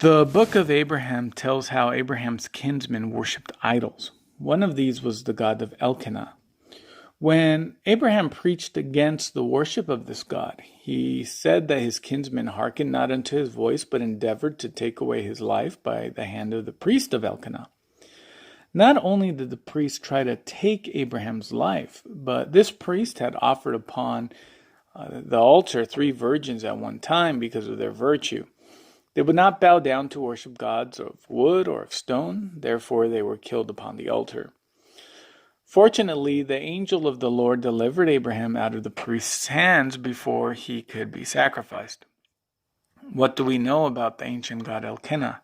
The book of Abraham tells how Abraham's kinsmen worshipped idols. One of these was the god of Elkenah. When Abraham preached against the worship of this god, he said that his kinsmen hearkened not unto his voice, but endeavored to take away his life by the hand of the priest of Elkenah. Not only did the priest try to take Abraham's life, but this priest had offered upon the altar 3 virgins at one time because of their virtue. They would not bow down to worship gods of wood or of stone, therefore they were killed upon the altar. Fortunately, the angel of the Lord delivered Abraham out of the priest's hands before he could be sacrificed. What do we know about the ancient god Elkenah?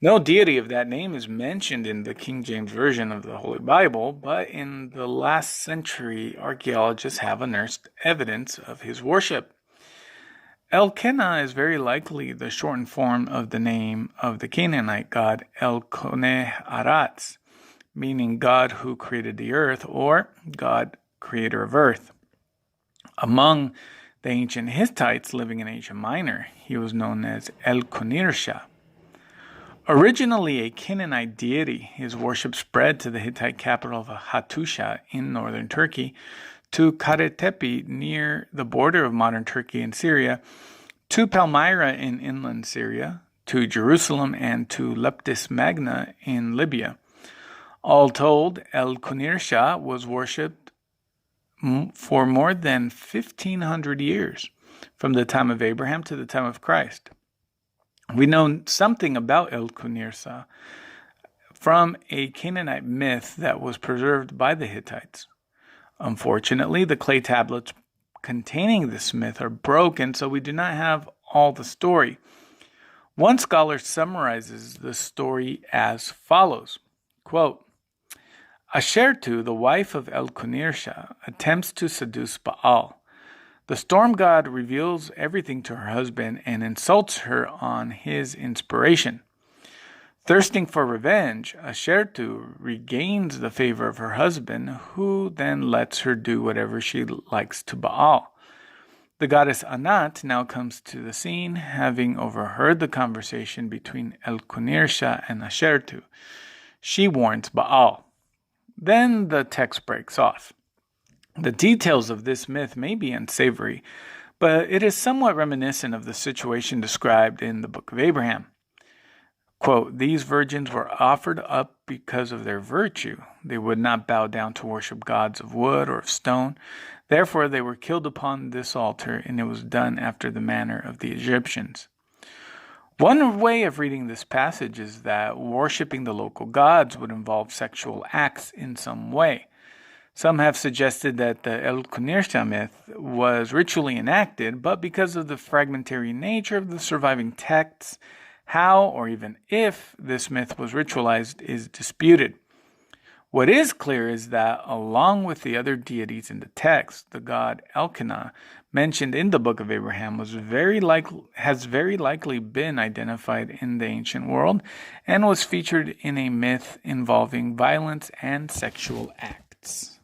No deity of that name is mentioned in the King James Version of the Holy Bible, but in the last century, archaeologists have unearthed evidence of his worship. Elkenah is very likely the shortened form of the name of the Canaanite god Elkenah, meaning God who created the earth, or God creator of earth. Among the ancient Hittites living in Asia Minor, he was known as Elkenah. Originally a Canaanite deity, his worship spread to the Hittite capital of Hattusha in northern Turkey, to Karetepe near the border of modern Turkey and Syria, to Palmyra in inland Syria, to Jerusalem, and to Leptis Magna in Libya. All told, Elkenah was worshipped for more than 1,500 years, from the time of Abraham to the time of Christ. We know something about Elkenah from a Canaanite myth that was preserved by the Hittites. Unfortunately, the clay tablets containing this myth are broken, so we do not have all the story. One scholar summarizes the story as follows, quote, Ashertu, the wife of Elkenah, attempts to seduce Baal. The storm god reveals everything to her husband and insults her on his inspiration. Thirsting for revenge, Ashertu regains the favor of her husband, who then lets her do whatever she likes to Baal. The goddess Anat now comes to the scene, having overheard the conversation between Elkenah and Ashertu. She warns Baal. Then the text breaks off. The details of this myth may be unsavory, but it is somewhat reminiscent of the situation described in the book of Abraham. Quote, These virgins were offered up because of their virtue. They would not bow down to worship gods of wood or of stone. Therefore they were killed upon this altar, and it was done after the manner of the Egyptians. One way of reading this passage is that worshiping the local gods would involve sexual acts in some way. Some have suggested that the Elkenah myth was ritually enacted, but because of the fragmentary nature of the surviving texts, how or even if this myth was ritualized is disputed. What is clear is that, along with the other deities in the text, the god Elkenah, mentioned in the book of Abraham, has very likely been identified in the ancient world and was featured in a myth involving violence and sexual acts.